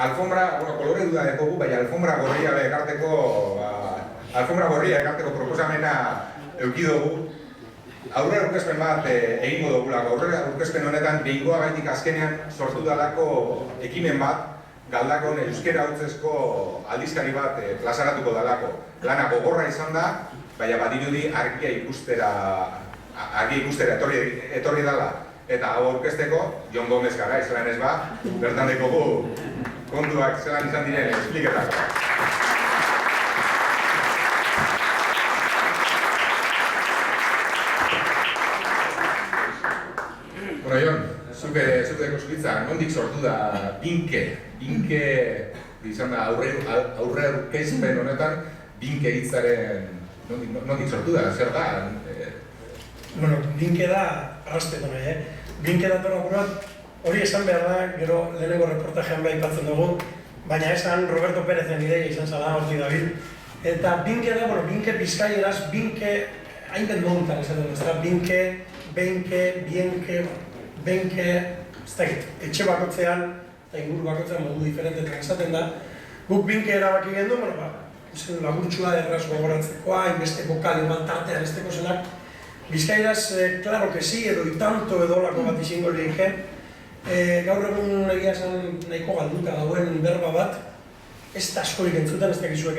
alfombra, kolore duda dekogu, baina alfombra gorria ekarteko proposamena eukidugu. Aurre aurkezpen bat egingo dugulako. Aurre aurkezpen honetan behingoa gaitik azkenean sortu dalako ekimen bat, Galdakon euskera hutsezko aldizkari bat plazaratuko dalako. Lana gogorra izan da, baina badirudi argia ikustera etorri dala. Eta hau aurkezteko, Jon Gomez Garaiz lan ez ba, bertan dekogu kontuak zelan izan diren espliketako. Bueno, Jon, zuke deko zukitza, nondik sortu da Binke izan da aurre aurkezpen honetan, Binke hitzaren nondik sortu da, zer da? Bueno, Binke da, arraspetan Binke da bat, hori esan behar da, gero lehenengo reportajean beha ipatzen dugu, baina esan Roberto Pérezen ideia izan zala, horti David. Eta Binke da, Binke bizkaieraz, Binke, hainbet modutan esaten ez da, Binke, Benke, Bienke, Benke, ez dakit, etxe bakotzean, eta inguru bakotzean modu diferentetan esaten da. Guk Binke erabaki gendu, laburtsua erraz gogoratzekoa, inbeste bokali bat tartean esteko zenak. Bizkairaz, claro que sí, edo itanto edo olako bat izango lehike. Gaur egun egia esan nahiko galduta dauen berba bat, ez da askorik entzuten, ez dakizuek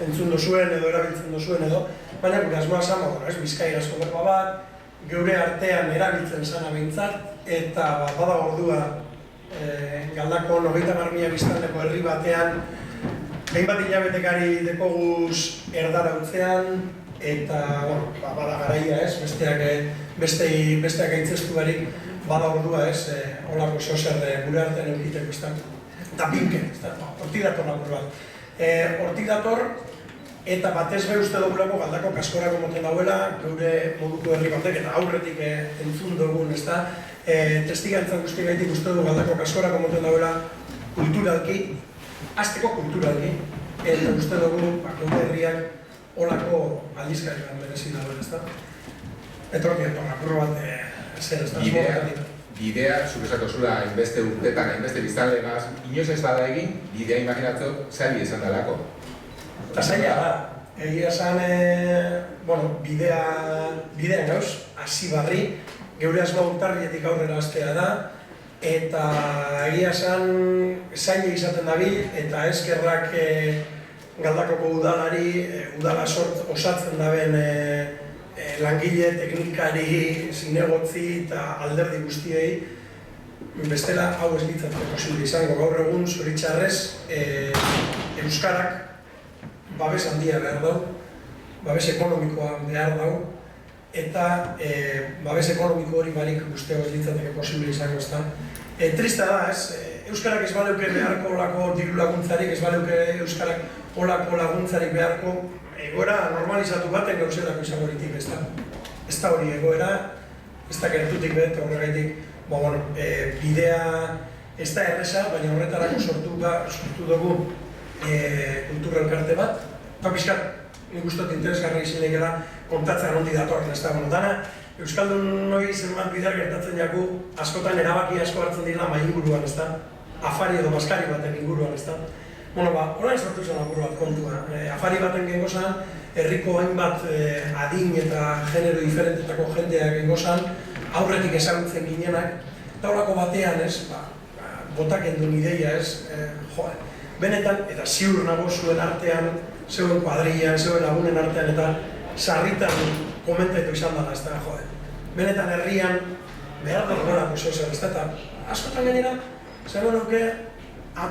entzun dozuen edo erabiltzen dozuen edo, baina gure asmoa zan, bizkairazko berba bat, geure artean erabiltzen zana behintzat, eta bada ordua Galdako 90.000 biztanleko herri batean, behinbat hilabetekari dekoguz erdara utzean, eta, bada garaia ez, besteak aintzestu barik, bada ordua ez, holako zozer gure artean egiteko ez da. Eta Binke, hortik dator labur bat. Hortik dator, eta batez be uste dugulako Galdako kaskorako moten dauela, geure moduko herri batek, eta aurretik entzun dugun, ez da. Testigantzan guzti gaitik uste dugu Galdako kaskorako moten dauela kulturalki, azteko kulturalki, eta uste dugu geure herriak holako aldizkari bat merezi dagoen, ez da. Eta hortik lapur bat, zer ez da. Bidea, zuk zula hainbeste urtetan, hainbeste biztanlegaz, inoz ez bada egin, bidea imaginatzeo zaili esan dalako. Eta zaila da. Egia esan, bidea gauz, hasi barri, geure asma urtarrietik aurrera hastea da, eta egia esan zaila izaten dabil, eta eskerrak Galdakoko udalari, udala osatzen daben langile, teknikari, zinegotzi eta alderdi guztiei, bestela hau ez litzatzeko posible izango. Gaur egun zoritxarrez euskarak babes handia behar dau, babes ekonomikoa behar dau, eta babes ekonomiko hori barik guzteo ez litzateke posible izango ez da. Trista da ez, euskarak ez baleuke beharko olako diru laguntzarik, ez baleuke euskarak olako laguntzarik beharko egoera normalizatu baten gauzetako izango horitik, ez da. Ez da hori egoera, ez da gertutik bet, horregaitik, bidea ez da erresa, baina horretarako sortu dugu kultura elkarte bat. Eta pixkat, nik ustot interesgarra izin egera kontatzen hondi datorren, ez da. Dana, Euskaldun noi zenbat bidar gertatzen jaku, askotan erabaki asko hartzen dira mai inguruan, ez da. Afari edo baskari baten inguruan, ez da. Horain sortu zen apur bat kontua. Afari baten gengo zen, herriko hainbat adin eta genero diferentetako jendeak gengo zen, aurretik ezagutzen ginenak, eta horako batean ez, botak endun ideia ez, benetan, eta ziur nago zuen artean, zeuen kuadrian, zeuen lagunen artean, eta sarritan komentatu izan dara, ez da, benetan herrian behar da horrelako zozer, ez da, eta askotan gainera, zer nuke,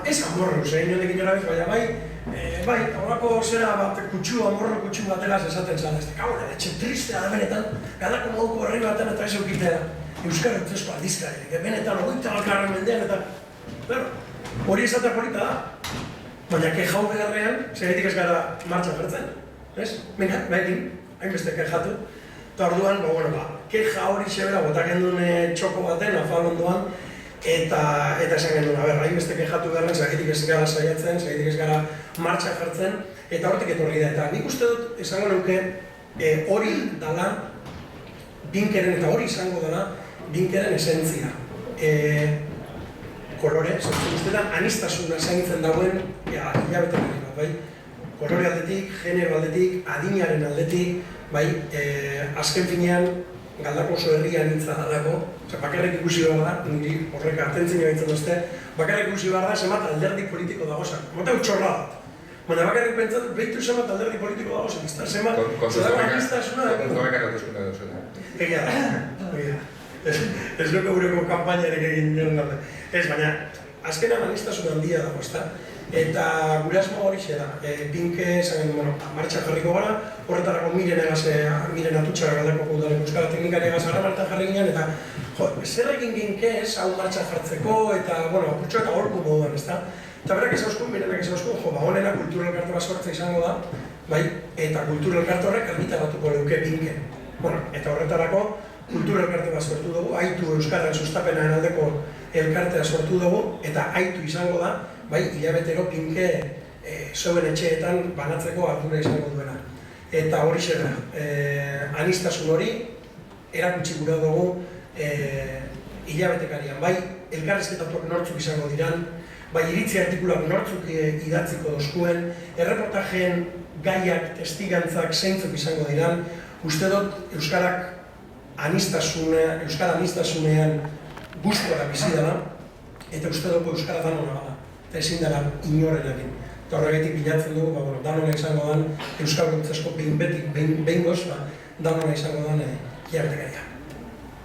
ez amorruz, inotik inorabiz, baina horrako zera bat amorro kutsu batelaz esaten zan, ez da, etxe tristea da benetan, Galdako moduko herri baten eta ez eukitea Euskara Utzezko aldizkari, benetan 21. mendean eta, hori esatea polita da, baina kejau beharrean, segitik ez gara martxan jartzen, ez? Venga, egin, hainbeste kejatu, eta orduan, keja hori sebera botak endun txoko baten, afal ondoan, eta esan gendun, hainbeste kejatu beharren, segitik ez gara saiatzen, segitik ez gara martxan jartzen, eta hortik etorri da. Eta nik uste dut, esango nuke, hori dala, Binkeren, eta hori izango dela, Binkeren esentzia. kolore, zentzen ustetan anistasuna zaintzen dauen hilabetekari bat, bai? Kolore aldetik, genero aldetik, adinaren aldetik, bai, azken finean Galdako oso herria nintza dalako, bakarrik ikusi behar da, niri horrek atentzen gaitzen duzte, bakarrik ikusi behar da, zemat alderdi politiko dagozak. Mota utxorra bat. Baina bakarrik pentsatu, behitu zemat alderdi politiko dagozak, ez da, zemat, zedako anistasuna... Kontuak erotuzkuna duzuna. Egia da. Ez nuke gureko kampainarek egin nion galde. Ez, baina, azkenan anistasuna handia dago, ez da. Eta gure asmo hori da, Pinke esan martxan jarriko gara, horretarako miren atutxara Galdakoko udaleko euskara teknikari egaz martxan jarri ginen, eta zer egin ginkez hau martxan jartzeko, eta, apurtxo eta golku moduan, ez da? Eta berak ezauskun, mirenak ezauskun, honena kultura elkarte bat sortza izango da, bai, eta kultura elkarte horrek argitaratuko leuke Pinke. Eta horretarako, kultura elkarte bat sortu dugu, aitu euskaren sustapenaren aldeko elkartea sortu dugu, eta aitu izango da, bai, hilabetero Pinke zeuen etxeetan banatzeko ardura izango duena. Eta hori zera, anistasun hori erakutsi gura dugu hilabetekarian. Bai, elkarrizketatuak nortzuk izango diran, bai, iritzi artikulak nortzuk idatziko dozkuen, erreportajeen gaiak, testigantzak zeintzuk izango diran, uste dut euskara anistasunean guztuara bizi dela, eta uste dut euskara danona bada. Eta ezin dela inoren egin. Eta horregatik bilatzen dugu, danona izango den, Euskal Guntzazko behingoz, danona izango den hilabetekarian.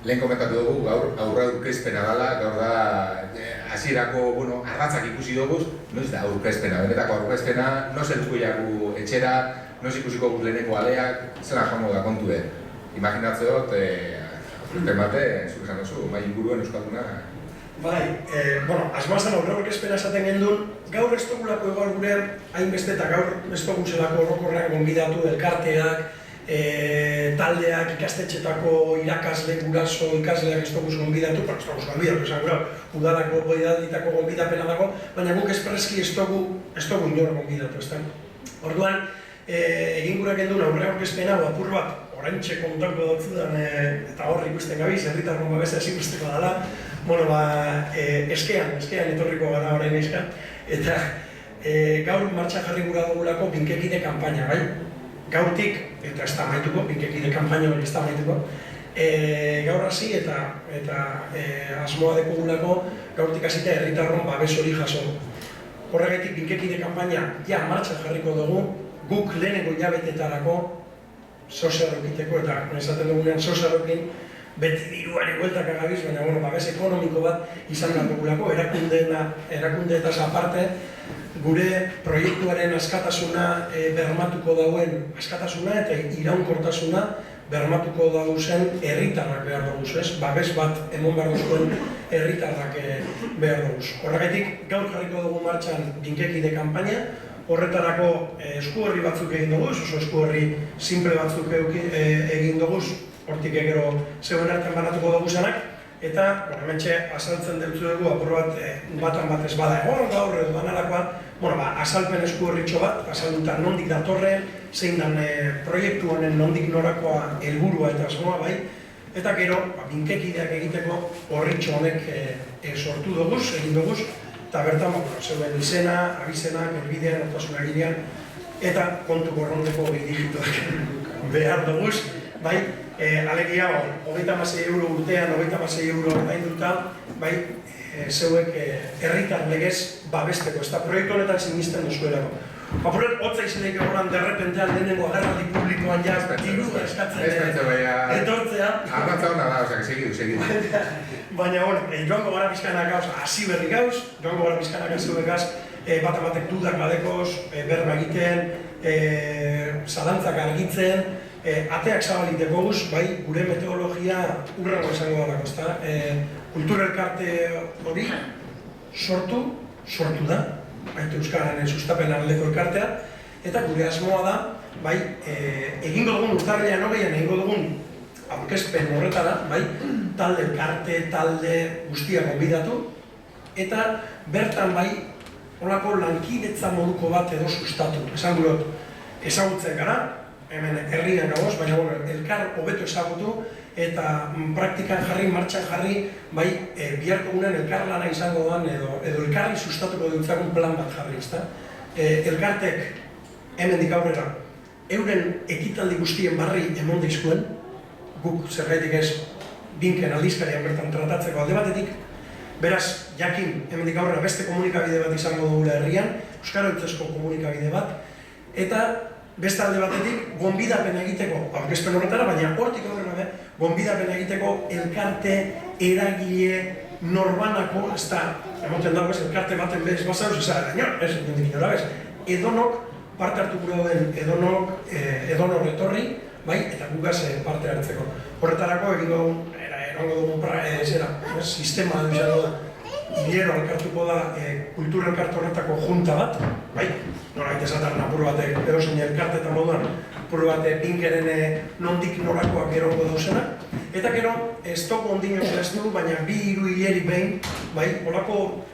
Lehen komentatu dugu, gaur aurra aurkezpena dela, gaur da hasierako, arratzak ikusi dugu, noiz da aurkezpena, benetako aurkezpena, noiz helduko jaku etxera, noiz ikusiko guz leheneko aleak, zela joango da kontuen. Imaginatzeot, urte bate, zuk esan duzu, mai inguruen euskalduna. Bai, asmazan aurre aurkezpena esaten gendun, gaur ez dugulako egon gure hainbeste eta gaur ez duguzelako orokorrean gonbidatu elkarteak, taldeak, ikastetxetako irakasle, guraso ikasleak ez duguz gonbidatu, ez duguz gonbidatu, esan gura, udalako boidalditako gonbidapena dago, baina guk espreski ez dugu inor gonbidatu, ez da. Orduan, egin gura gendun aurre aurkezpena, apur bat, oraintxe kontako dutzudan, eta hor ikusten gabiz, herritarron babesa ez ikusteko dela, eskean etorriko gara orain eizkan, eta gaur martxan jarri gura dugulako Pinkekide kanpaina, bai? Gaurtik, eta ez da maituko, Pinkekide kanpaina hori ez da maituko, gaur hasi eta asmoa dekogulako gaurtik hasita herritarron babes hori jaso. Horregatik Pinkekide kanpaina ja martxan jarriko dugu, guk lehenengo hilabetetarako sozialokiteko, eta esaten dugunean sozialokin beti diruari bueltak agabiz, baina babes ekonomiko bat izan behar dugulako, erakundeetaz aparte, gure proiektuaren askatasuna bermatuko dauen askatasuna eta iraunkortasuna bermatuko dauzen herritarrak behar dugu, ez? Babes bat emon behar duzuen herritarrak behar dugu. Horregatik, gaur jarriko dugu martxan Pinkekide kanpaina, horretarako eskuherri batzuk egin dugu, oso eskuherri simple batzuk egin dugu, hortik gero zeuen artean banatuko dugu zenak, eta hementxe azaltzen dutzu dugu, apur batan bat ez bada egon, gaur edo banalakoa, azalpen eskuherritxo bat, azalduta nondik datorren, zein dan proiektu honen nondik norakoa helburua eta asmoa bai, eta gero, Pinkekideak egiteko horritxo honek sortu dugu, egin dugu, eta bertan, zeuen izena, abizena, elbidean, nortasuna ginean, eta kontu korronteko digituak behar dugu, bai, alegia, €26 urtean, €26 ordainduta, bai, zeuek herritar legez babesteko, ez da proiektu honetan sinisten duzuelako. Apuret, hotza izenek egoran derrepentean lehenengo agerraldi publikoan ja diru eskatzen etortzea. Arratza hona da, ozak, segidu. Baina, joango gara pizkanak gauz, hasi berri gauz, joango gara pizkanak gauz, bat-batek dudak badekoz, berba egiten, zalantzak argitzen, ateak zabaliteko guz, bai, gure meteorologia urrango izango gara, ezta? Kultura elkarte hori sortu da, baitu euskararen sustapenan aldeko elkartea, eta gure asmoa da, bai, egingo dugun urtarrilean hogeian, egingo dugun aurkezpen horretara, bai, talde elkarte, talde guztiak gonbidatu, eta bertan bai, holako lankidetza moduko bat edo sustatu. Esan gurot, ezagutzen gara, hemen herrian gagoz, baina elkar hobeto ezagutu, eta praktikan jarri, martxan jarri, bai, biharko gunean elkarlana izango dan edo elkarri sustatuko dutzagun plan bat jarri, ezta? Elkartek, hemendik aurrera, euren ekitaldi guztien barri emon dizkuen, guk zergaitik ez binken aldizkarian bertan tratatzeko alde batetik, beraz, jakin, hemendik aurrera beste komunikabide bat izango dugula herrian, euskara hutsezko komunikabide bat, eta beste alde batetik, gonbidapen egiteko, aurkezpen horretara, baina hortik aurrera, gonbidapen egiteko elkarte, eragile, norbanako, ez da, emoten dago ez, elkarte baten bez bazauz, ez da, ez, edonok parte hartuko dauden edonor etorri, bai, eta gugaz parte hartzeko. Horretarako erango dugu sistema edo izango da, hilero elkartuko da kultura elkarte horretako junta bat, bai, nola esataren apur batek edo zein elkarte eta moduan apur batek pinkeren nondik norakoak erongo dauzena, eta gero ez toko ondino zehaztu, baina 2-3 hileri behin, bai, holako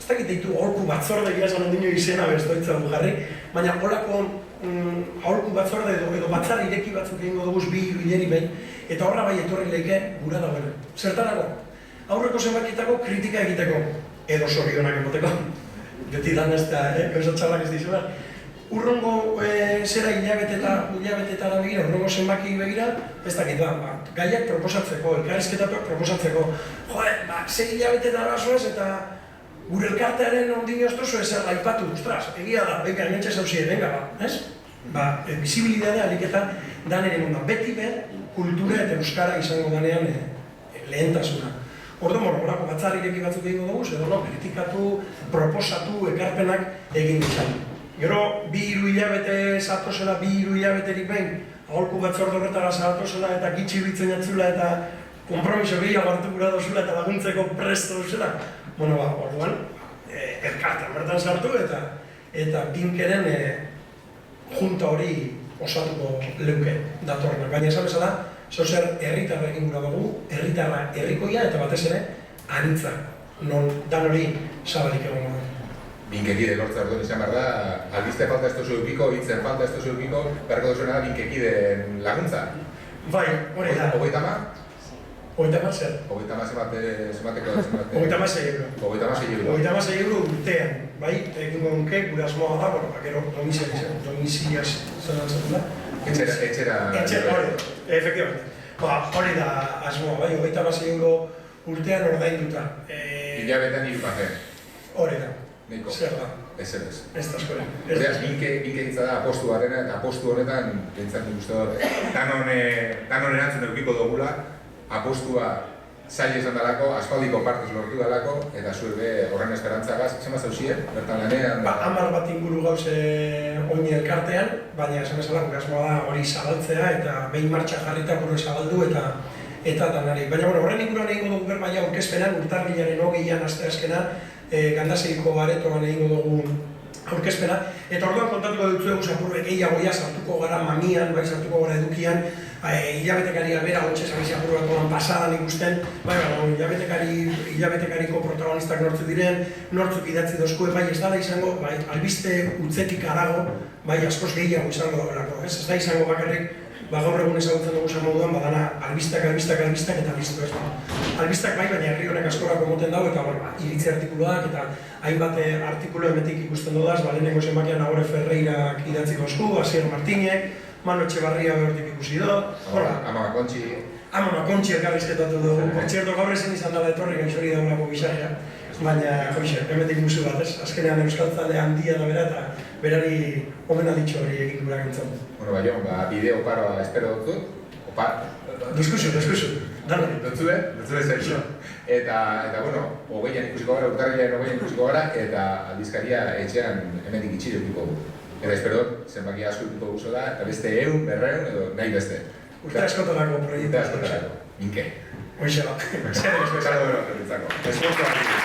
ez dakit ditu aholku batzorde esan ondino izena bestoitza du jarri, baina holako aholku batzorde edo batzar ireki batzuk egingo dugu 2-3 hileri behin, eta horra bai etorri leike gura dagoela. Zertarako? Aurreko zenbakitako kritika egiteko, edo zorionak emoteko, beti dan ez da, gauza txalak ez dizula. Urrongo zera hilabetetara begira, urrongo zenbaki begira, ez dakit da, gaiak proposatzeko, elkarrizketatuak proposatzeko. Joe, 6 hilabetetara zoaz eta gure elkartearen ondino oztozu ezer aipatu, ostras, egia da, benga, nintxe zauzie, benga, ez? Bizibilidadea aliketa dan ere monda, beti behar kultura eta euskara izango danean lehentasuna. Orduan, horako batzarrireki batzuk egingo dugu, edo kritikatu, proposatu, ekarpenak egin ditzan. Gero, 2-3 hilabete zatozela, 2-3 hilabeterik behin, aholku batzorde horretara zatozela eta gitxi bitzen jatzula eta kompromiso gehiago hartu gura dozula eta laguntzeko presto duzela. Bueno, orduan, elkartean bertan sartu eta binkeren junta hori osatuko leuke datorrenak. Baina esan bezala, zozer herritarra egin gura dugu, herritarra herrikoia eta batez ere anitza, non dan hori zabalik egon da. Binkekide lortza orduan izan behar da, albiste falta ez tozu eukiko, hitzen falta ez tozu eukiko, beharko duzuna da binkekideen laguntza. Bai, hori da. 30? 30 zer? 30 zemateko? 36 euro. 36 euro. 36 euro urtean, bai, egin gonke, gure asmoa da, gero domiziliaz zeratzen da. Etxera... hori, efektibamente. Hori da asmoa, bai, 36 euro urtean ordainduta. Hilabetean 3 pazen. Hori da. Neiko. Zer da. Ez. Ez da askoren. Beraz, binke hitza da apostu barrena eta apostu honetan, pentsatzen uste dut, danon erantzun eukiko dugula, apostua zaila izan dalako, aspaldiko partez lortu dalako, eta zuek horren esperantzagaz, zen bat zauzien, bertan lanean? 10 bat inguru gauze oini elkartean, baina esan bezala gure asmoa da hori zabaltzea eta behin martxa jarrita gure zabaldu eta danari. Baina horren inguruan egingo dugu bermaia aurkezpenan, urtarrilaren 20an asteazkena, Gandaseiko aretoan egingo dugu aurkezpena, eta orduan kontatuko dutzuegu zapurbe gehiagoia sartuko gara mamian, bai sartuko gara edukian, hilabetekari albera hotxe zabezi apur bat oran pasadan ikusten, hilabetekariko protagonistak nortzuk diren, nortzuk idatzi dozkue, bai ez dala izango, bai albiste utzetik arago, bai askoz gehiago izango dagoelako, ez da izango bakarrik, gaur egun ezagutzen dugu esan moduan, badana albistak eta listo ez. Albistak bai, baina herri honek askorako moten dago eta iritzi artikuluak eta hainbat artikulu emetik ikusten dudaz, lehenengo zenbakian Nagore Ferreirak idatzi dozku, Asier Martinek, Mano Etxebarria behortik ikusi do. Amona Kontxi elkarrizketatu dugu. Portzierto, gaur ezin izan dela etorri gaixori daunako bizarria. Baina, hoxe, emetik musu bat ez. Azkenean euskaltzale handia da bera eta berari omenalditxo hori egin gura gintzen. Bueno, Baion, bideo oparoa espero dut. Opar? Duzkuzu. Dutzue zaizu. Eta, bueno, 20an ikusiko gara, urtarrilaren 20an ikusiko gara, eta aldizkaria etxean emetik itxi dukiko du. Eta espero dut, zenbaki asko dukiko guzo da, eta beste 100, 200 edo nahi beste. Urte askotarako proiektu. Minke. Hoxe da. Zer, espezialo dut. Esforzo bat.